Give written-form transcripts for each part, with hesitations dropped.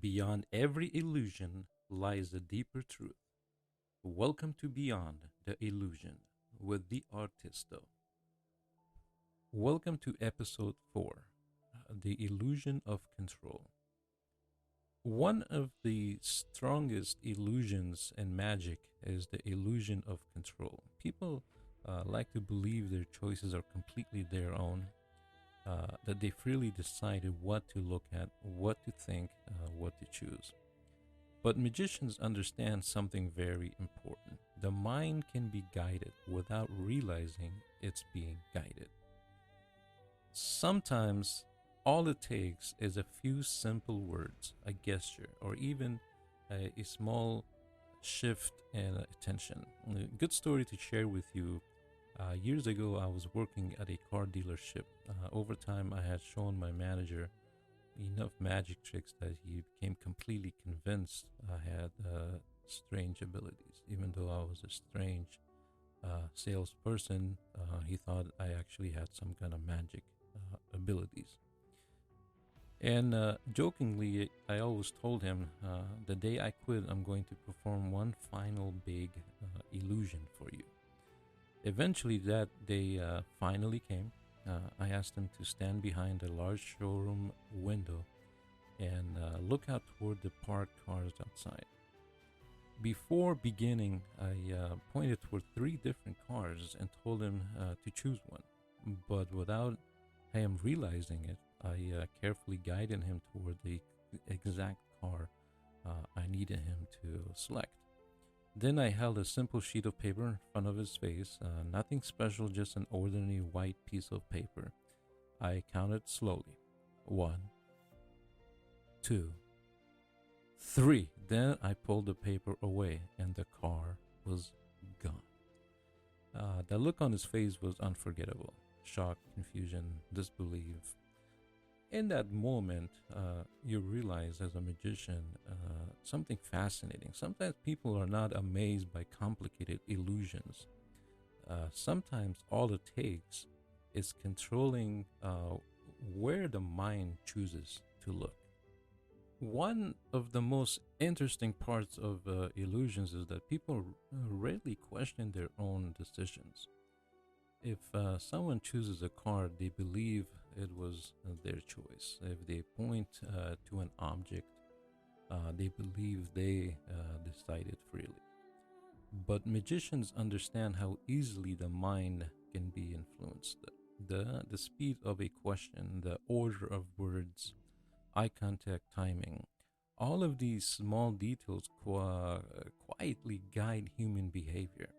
Beyond every illusion lies a deeper truth. Welcome to Beyond the Illusion with the R-TisT-O. Welcome to episode 4, The Illusion of Control. One of the strongest illusions in magic is the illusion of control. People like to believe their choices are completely their own, that they freely decided what to look at, what to think, what to choose. But magicians understand something very important. The mind can be guided without realizing it's being guided. Sometimes all it takes is a few simple words, a gesture, or even a small shift in attention. A good story to share with you. Years ago, I was working at a car dealership. Over time, I had shown my manager enough magic tricks that he became completely convinced I had strange abilities. Even though I was a strange salesperson, he thought I actually had some kind of magic abilities. And jokingly, I always told him the day I quit, I'm going to perform one final big illusion for you. Eventually, that day finally came. I asked him to stand behind a large showroom window and look out toward the parked cars outside. Before beginning, I pointed toward 3 different cars and told him to choose one. But without him realizing it, I carefully guided him toward the exact car I needed him to select. Then I held a simple sheet of paper in front of his face, nothing special, just an ordinary white piece of paper. I counted slowly. 1, 2, 3. Then I pulled the paper away and the car was gone. The look on his face was unforgettable. Shock, confusion, disbelief. In that moment, you realize as a magician something fascinating. Sometimes people are not amazed by complicated illusions. Sometimes all it takes is controlling where the mind chooses to look. One of the most interesting parts of illusions is that people rarely question their own decisions. If someone chooses a card, they believe it was their choice. If they point to an object, they believe they decided freely. But magicians understand how easily the mind can be influenced. The speed of a question, the order of words, eye contact, timing, all of these small details quietly guide human behavior.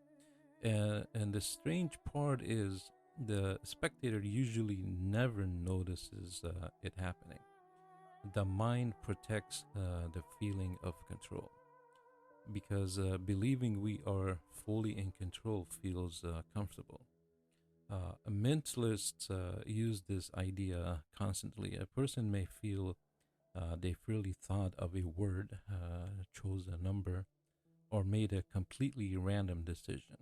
And the strange part is the spectator usually never notices it happening. The mind protects the feeling of control because believing we are fully in control feels comfortable. Mentalists use this idea constantly. A person may feel they freely thought of a word, chose a number, or made a completely random decision,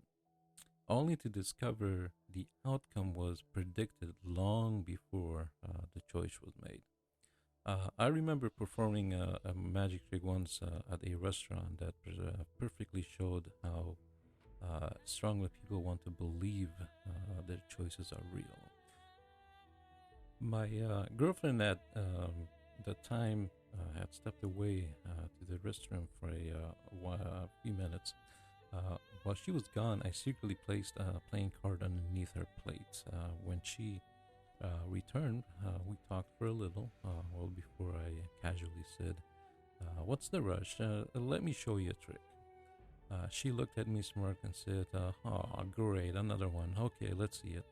only to discover the outcome was predicted long before the choice was made. I remember performing a magic trick once at a restaurant that perfectly showed how strongly people want to believe their choices are real. My girlfriend at the time had stepped away to the restroom for a few minutes. While she was gone, I secretly placed a playing card underneath her plate. When she returned, we talked for a little, well before I casually said, "What's the rush? Let me show you a trick." She looked at me, smirked, and said, "Oh, great, another one. Okay, let's see it."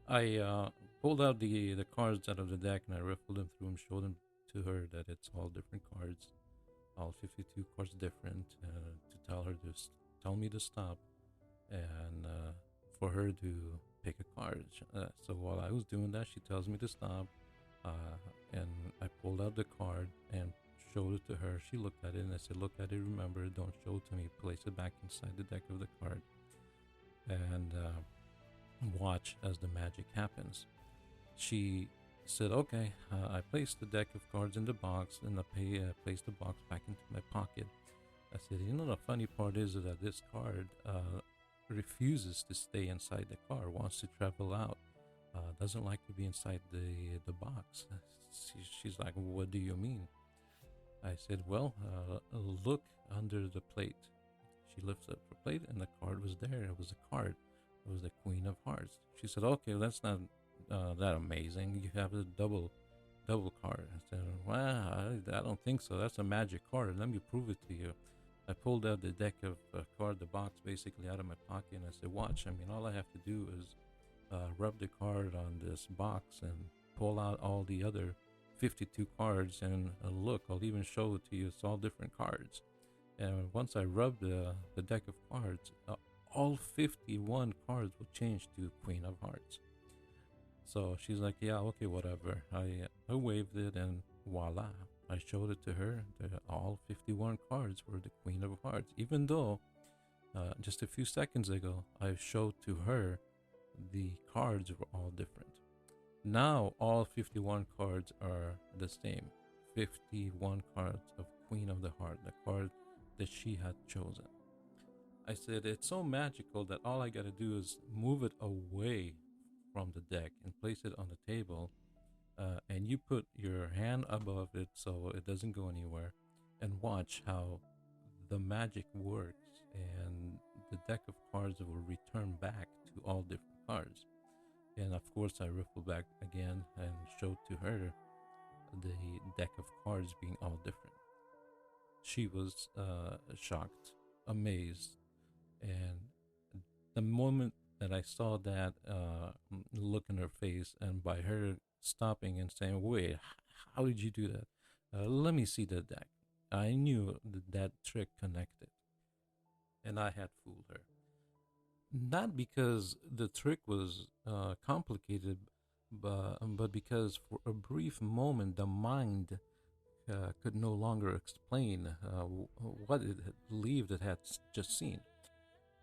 I pulled out the cards out of the deck and I riffled them through and showed them to her that it's all different cards, all 52 cards different, to tell me to stop, and for her to pick a card. So while I was doing that, she tells me to stop, and I pulled out the card and showed it to her. She looked at it and I said, "Look at it, remember, don't show it to me. Place it back inside the deck of the card and watch as the magic happens." She Said, okay, I placed the deck of cards in the box and placed the box back into my pocket. I said, you know, the funny part is that this card refuses to stay inside the car, wants to travel out, doesn't like to be inside the box. She's like, what do you mean? I said, well, look under the plate. She lifts up her plate, and the card was there. It was a card. It was the Queen of Hearts. She said, okay, that's not that amazing. You have a double card. I said, well, I don't think so. That's a magic card. Let me prove it to you. I pulled out the deck of card, the box basically out of my pocket, and I said, watch. I mean, all I have to do is rub the card on this box and pull out all the other 52 cards and look, I'll even show it to you. It's all different cards. And once I rub the deck of cards, all 51 cards will change to Queen of Hearts. So she's like, yeah, okay, whatever. I waved it and voila. I showed it to her. All 51 cards were the Queen of Hearts. Even though just a few seconds ago, I showed to her the cards were all different. Now all 51 cards are the same. 51 cards of Queen of the Heart, the card that she had chosen. I said, it's so magical that all I gotta do is move it away from the deck and place it on the table. And you put your hand above it so it doesn't go anywhere, and watch how the magic works, and the deck of cards will return back to all different cards. And of course, I riffled back again and showed to her the deck of cards being all different. She was shocked, amazed, and the moment that I saw that look in her face, and by her stopping and saying, "Wait, how did you do that? Let me see the deck." I knew that trick connected, and I had fooled her. Not because the trick was complicated, but because for a brief moment the mind could no longer explain what it had believed it had just seen.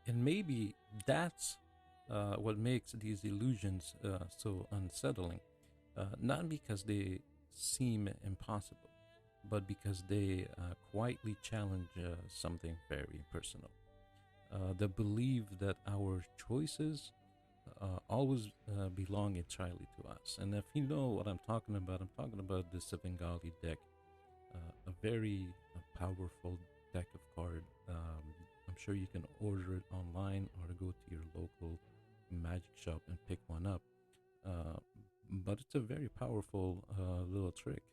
And maybe that's what makes these illusions so unsettling. Not because they seem impossible, but because they quietly challenge something very personal. The belief that our choices always belong entirely to us. And if you know what I'm talking about the Bengali deck, a very powerful deck of card. I'm sure you can order it online or go to your local magic shop and pick one up. But it's a very powerful little trick.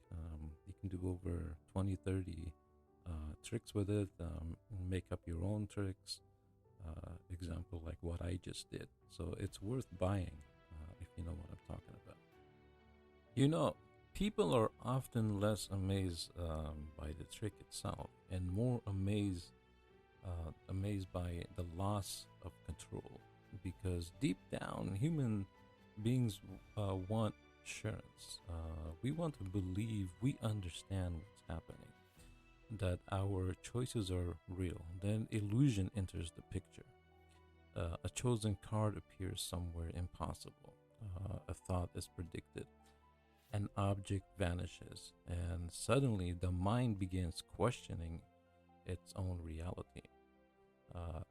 You can do over 20, 30 tricks with it, make up your own tricks. Example like what I just did. So it's worth buying if you know what I'm talking about. You know, people are often less amazed by the trick itself and more amazed by the loss of control, because deep down human beings want assurance. We want to believe we understand what's happening, that our choices are real. Then illusion enters the picture. A chosen card appears somewhere impossible. A thought is predicted. An object vanishes, and suddenly the mind begins questioning its own reality. Uh,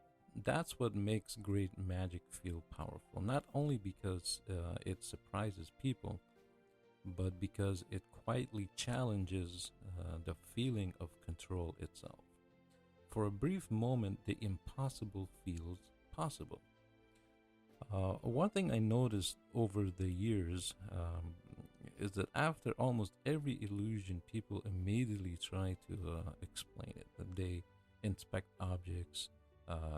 that's what makes great magic feel powerful, not only because it surprises people, but because it quietly challenges the feeling of control itself. For a brief moment, the impossible feels possible. One thing I noticed over the years is that after almost every illusion, people immediately try to explain it. That they inspect objects,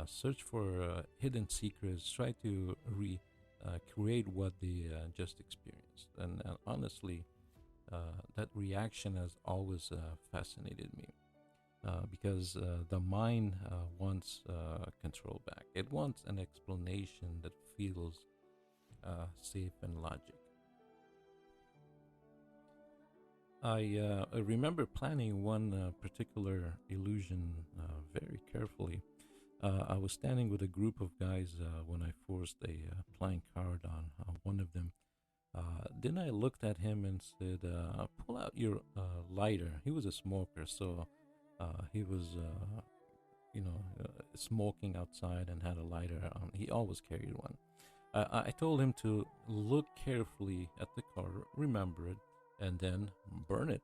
search for hidden secrets, try to create what they just experienced. And honestly, that reaction has always fascinated me. Because the mind wants control back. It wants an explanation that feels safe and logic. I remember planning one particular illusion very carefully. I was standing with a group of guys when I forced a playing card on one of them. Then I looked at him and said, "Pull out your lighter." He was a smoker, so he was, smoking outside and had a lighter on. He always carried one. I told him to look carefully at the car, remember it, and then burn it.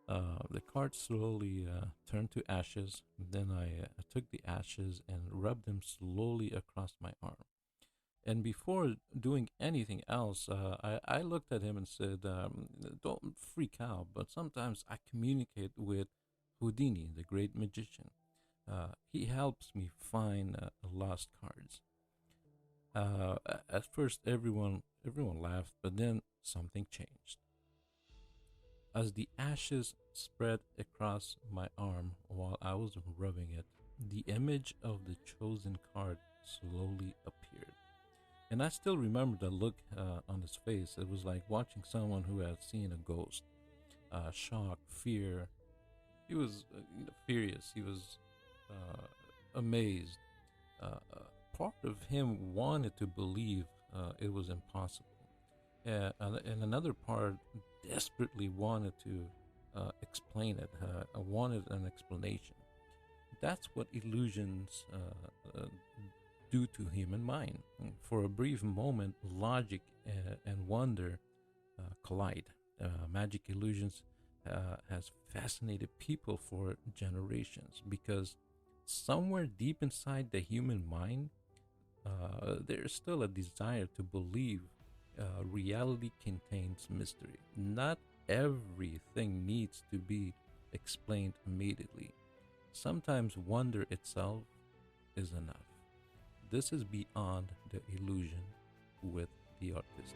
The card slowly turned to ashes. Then I took the ashes and rubbed them slowly across my arm. And before doing anything else, I looked at him and said, "Don't freak out, but sometimes I communicate with Houdini, the great magician. He helps me find lost cards." At first, everyone laughed, but then something changed. As the ashes spread across my arm while I was rubbing it, the image of the chosen card slowly appeared. And I still remember the look on his face. It was like watching someone who had seen a ghost. Shock, fear. He was furious. He was amazed. Part of him wanted to believe it was impossible. And another part desperately wanted to explain it, wanted an explanation. That's what illusions do to human mind. For a brief moment, logic and wonder collide. Magic illusions has fascinated people for generations because somewhere deep inside the human mind, there's still a desire to believe reality contains mystery. Not everything needs to be explained immediately. Sometimes wonder itself is enough. This is Beyond the Illusion with the artist.